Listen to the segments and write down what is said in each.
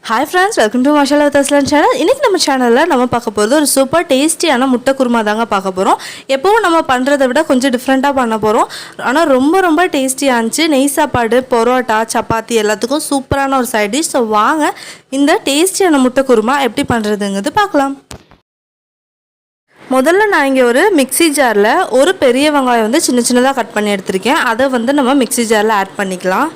Hi friends, welcome to Mashallah Taslan channel. இன்னைக்கு நம்ம சேனல்ல நம்ம பார்க்க போறது ஒரு சூப்பர் டேஸ்டியான முட்டை குருமா தாங்க பார்க்க போறோம். எப்பவும் நம்ம பண்றதை விட கொஞ்சம் டிஃபரண்டா பண்ண போறோம். ஆனா ரொம்ப டேஸ்டியா இருந்துச்சு. நெய் சாப்பாடு, பரோட்டா, சப்பாத்தி எல்லாத்துக்கும் சூப்பரான ஒரு சைட் டிஷ். சோ வாங்க இந்த டேஸ்டியான முட்டை குருமா எப்படி பண்றதுங்கிறது பார்க்கலாம். முதல்ல நான் இங்கே ஒரு மிக்ஸி ஜாரில் ஒரு பெரிய வெங்காயம் வந்து சின்னதாக கட் பண்ணி எடுத்திருக்கேன். அதை வந்து நம்ம மிக்ஸி ஜாரில் ஆட் பண்ணிக்கலாம்.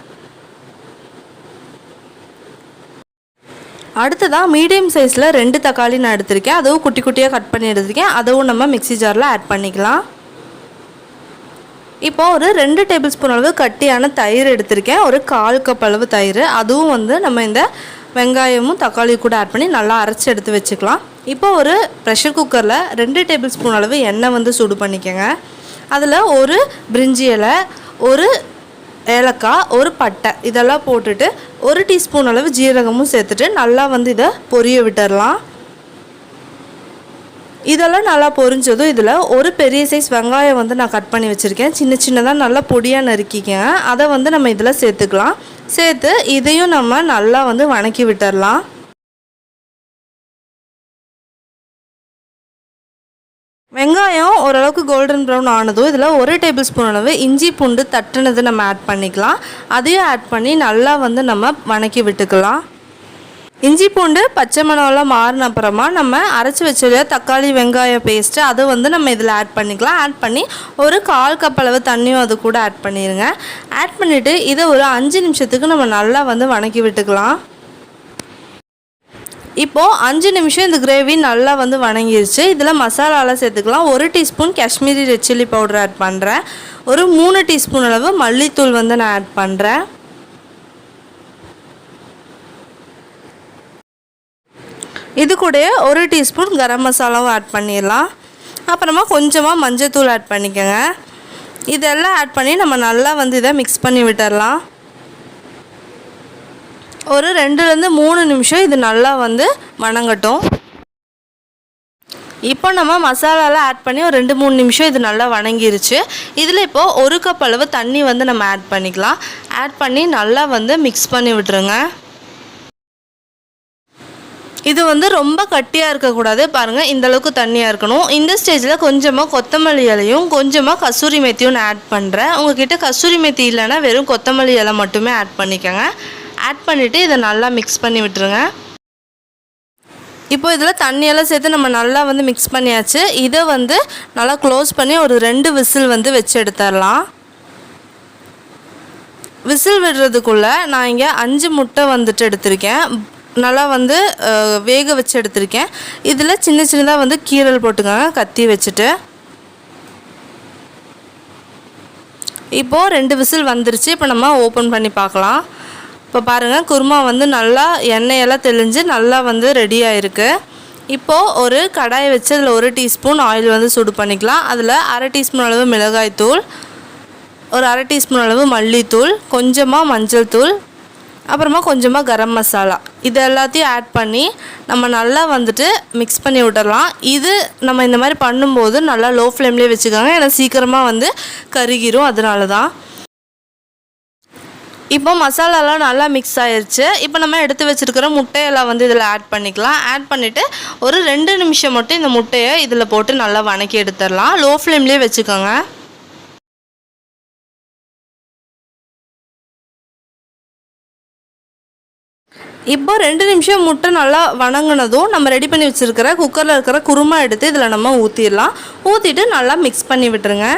அடுத்ததாக மீடியம் சைஸில் 2 தக்காளி நான் எடுத்திருக்கேன். அதுவும் குட்டி குட்டியாக கட் பண்ணி எடுத்திருக்கேன். அதுவும் நம்ம மிக்ஸி ஜாரில் ஆட் பண்ணிக்கலாம். இப்போ ஒரு 2 டேபிள் ஸ்பூன் அளவு கட்டியான தயிர் எடுத்திருக்கேன். ஒரு 1/4 கப் அளவு தயிர். அதுவும் வந்து நம்ம இந்த வெங்காயமும் தக்காளி கூட ஆட் பண்ணி நல்லா அரைச்சி எடுத்து வச்சுக்கலாம். இப்போ ஒரு ப்ரெஷர் குக்கரில் 2 டேபிள் ஸ்பூன் அளவு எண்ணெய் வந்து சூடு பண்ணிக்கோங்க. அதில் ஒரு பிரிஞ்சி இலை, ஒரு ஏலக்காய், ஒரு பட்டை இதெல்லாம் போட்டுட்டு 1 டீஸ்பூன் அளவு ஜீரகமும் சேர்த்துட்டு நல்லா வந்து இதை பொரிய விட்டுடலாம். இதெல்லாம் நல்லா பொரிஞ்சதும் இதில் ஒரு பெரிய சைஸ் வெங்காயம் வந்து நான் கட் பண்ணி வச்சுருக்கேன். சின்னதாக நல்லா பொடியாக நறுக்கிக்கங்க. அதை வந்து நம்ம இதில் சேர்த்துக்கலாம். சேர்த்து இதையும் நம்ம நல்லா வந்து வணக்கி விட்டுடலாம். வெங்காயம் ஓரளவுக்கு கோல்டன் ப்ரௌன் ஆனதும் இதில் 1 டேபிள் ஸ்பூன் அளவு இஞ்சி பூண்டு தட்டுனது நம்ம ஆட் பண்ணிக்கலாம். அதையும் ஆட் பண்ணி நல்லா வந்து நம்ம வணக்கி விட்டுக்கலாம். இஞ்சி பூண்டு பச்சை மணம்லாம் மாறின அப்புறமா நம்ம அரைச்சி வச்ச தக்காளி வெங்காய பேஸ்ட்டு அதை வந்து நம்ம இதில் ஆட் பண்ணிக்கலாம். ஆட் பண்ணி ஒரு 1/4 கப் அளவு தண்ணியும் அது கூட ஆட் பண்ணிடுங்க. ஆட் பண்ணிவிட்டு இதை ஒரு 5 நிமிஷத்துக்கு நம்ம நல்லா வந்து வணக்கி விட்டுக்கலாம். இப்போது 5 நிமிஷம் இந்த கிரேவி நல்லா வந்து வணங்கிருச்சு. இதில் மசாலாலாம் சேர்த்துக்கலாம். 1 teaspoon Kashmiri red chilli powder add பண்ணுறேன். ஒரு 3 டீஸ்பூன் அளவு மல்லித்தூள் வந்து நான் ஆட் பண்ணுறேன். இது கூட 1 டீஸ்பூன் கரம் மசாலாவும் ஆட் பண்ணிடலாம். அப்புறமா கொஞ்சமாக மஞ்சத்தூள் ஆட் பண்ணிக்கோங்க. இதெல்லாம் ஆட் பண்ணி நம்ம நல்லா வந்து இதை மிக்ஸ் பண்ணி விட்டுடலாம். ஒரு 2லேருந்து 3 நிமிஷம் இது நல்லா வந்து வணங்கட்டும். இப்போ நம்ம மசாலாலாம் ஆட் பண்ணி ஒரு 2-3 நிமிஷம் இது நல்லா வணங்கிருச்சு. இதில் இப்போது 1 கப் அளவு தண்ணி வந்து நம்ம ஆட் பண்ணிக்கலாம். ஆட் பண்ணி நல்லா வந்து மிக்ஸ் பண்ணி விட்டுருங்க. இது வந்து ரொம்ப கட்டியாக இருக்கக்கூடாது. பாருங்கள், இந்தளவுக்கு தண்ணியாக இருக்கணும். இந்த ஸ்டேஜில் கொஞ்சமாக கொத்தமல்லி இலையும் கொஞ்சமாக கசூரி மேத்தியும் நான் ஆட் பண்ணுறேன். உங்கள்கிட்ட கசூரி மேத்தி இல்லைன்னா வெறும் கொத்தமல்லி இலை மட்டுமே ஆட் பண்ணிக்கோங்க. ஆட் பண்ணிவிட்டு இதை நல்லா மிக்ஸ் பண்ணி விட்டுருங்க. இப்போ இதில் தண்ணியெல்லாம் சேர்த்து நம்ம நல்லா வந்து மிக்ஸ் பண்ணியாச்சு. இதை வந்து நல்லா க்ளோஸ் பண்ணி ஒரு 2 விசில் வந்து வச்சு எடுத்துடலாம். விசில் விடுறதுக்குள்ளே நான் இங்கே 5 முட்டை வந்துட்டு எடுத்திருக்கேன். நல்லா வந்து வேக வச்சு எடுத்திருக்கேன். இதில் சின்னதாக வந்து கீரல் போட்டுக்கோங்க கத்தி வச்சுட்டு. இப்போது 2 விசில் வந்துருச்சு. இப்போ நம்ம ஓப்பன் பண்ணி பார்க்கலாம். இப்போ பாருங்கள், குருமா வந்து நல்லா எண்ணெயெல்லாம் தெளிஞ்சு நல்லா வந்து ரெடி ஆகிருக்கு. இப்போது ஒரு கடாயை வச்சு அதில் 1 டீஸ்பூன் ஆயில் வந்து சூடு பண்ணிக்கலாம். அதில் 1/2 டீஸ்பூன் அளவு மிளகாய்த்தூள், ஒரு 1/2 டீஸ்பூன் அளவு மல்லித்தூள், கொஞ்சமாக மஞ்சள் தூள், அப்புறமா கொஞ்சமாக கரம் மசாலா இது எல்லாத்தையும் ஆட் பண்ணி நம்ம நல்லா வந்துட்டு மிக்ஸ் பண்ணி விட்டுடலாம். இது நம்ம இந்த மாதிரி பண்ணும்போது நல்லா லோ ஃப்ளேம்லேயே வச்சுக்கோங்க. ஏன்னா சீக்கிரமாக வந்து கருகிரும், அதனால தான். இப்போ மசாலாலாம் நல்லா மிக்ஸ் ஆயிடுச்சு. இப்போ நம்ம எடுத்து வச்சுருக்கிற முட்டையெல்லாம் வந்து இதில் ஆட் பண்ணிக்கலாம். ஆட் பண்ணிவிட்டு ஒரு 2 நிமிஷம் மட்டும் இந்த முட்டையை இதில் போட்டு நல்லா வணக்கி எடுத்துடலாம். லோ ஃப்ளேம்லேயே வச்சுக்கோங்க. இப்போ 2 நிமிஷம் முட்டை நல்லா வணங்கினதும் நம்ம ரெடி பண்ணி வச்சுருக்கிற குக்கரில் இருக்கிற குருமா எடுத்து இதில் நம்ம ஊற்றிடலாம். ஊற்றிட்டு நல்லா மிக்ஸ் பண்ணி விட்டுருங்க.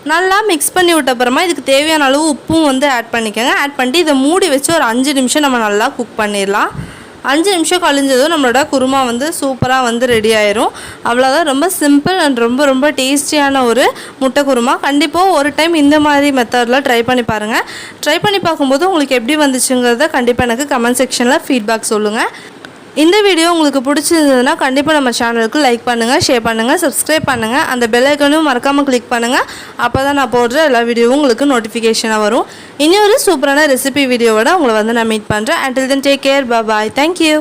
நல்லா மிக்ஸ் பண்ணி விட்ட அப்புறமா இதுக்கு தேவையான அளவு உப்பும் வந்து ஆட் பண்ணிக்கோங்க. ஆட் பண்ணிட்டு இதை மூடி வச்சு ஒரு 5 நிமிஷம் நம்ம நல்லா குக் பண்ணிடலாம். 5 நிமிஷம் கழிஞ்சதும் நம்மளோட குருமா வந்து சூப்பராக வந்து ரெடி ஆயிரும். அவ்வளோதான். ரொம்ப சிம்பிள் அண்ட் ரொம்ப டேஸ்டியான ஒரு முட்டை குருமா. கண்டிப்பாக ஒரு டைம் இந்த மாதிரி மெத்தடில் ட்ரை பண்ணி பாருங்கள். ட்ரை பண்ணி பார்க்கும்போது உங்களுக்கு எப்படி வந்துச்சுங்கிறத கண்டிப்பாக எனக்கு கமெண்ட் செக்ஷனில் ஃபீட்பேக் சொல்லுங்கள். இந்த வீடியோ உங்களுக்கு பிடிச்சிருந்ததுன்னா கண்டிப்பாக நம்ம சேனலுக்கு லைக் பண்ணுங்கள், ஷேர் பண்ணுங்கள், சப்ஸ்கிரைப் பண்ணுங்கள். அந்த பெல் ஐக்கனும் மறக்காமல் கிளிக் பண்ணுங்கள். அப்போ தான் நான் போடுற எல்லா வீடியோவும் உங்களுக்கு நோட்டிஃபிகேஷனாக வரும். இன்னொரு சூப்பரான ரெசிபி வீடியோவோட உங்களை வந்து நான் மீட் பண்ணுறேன். until then take care, bye bye, thank you.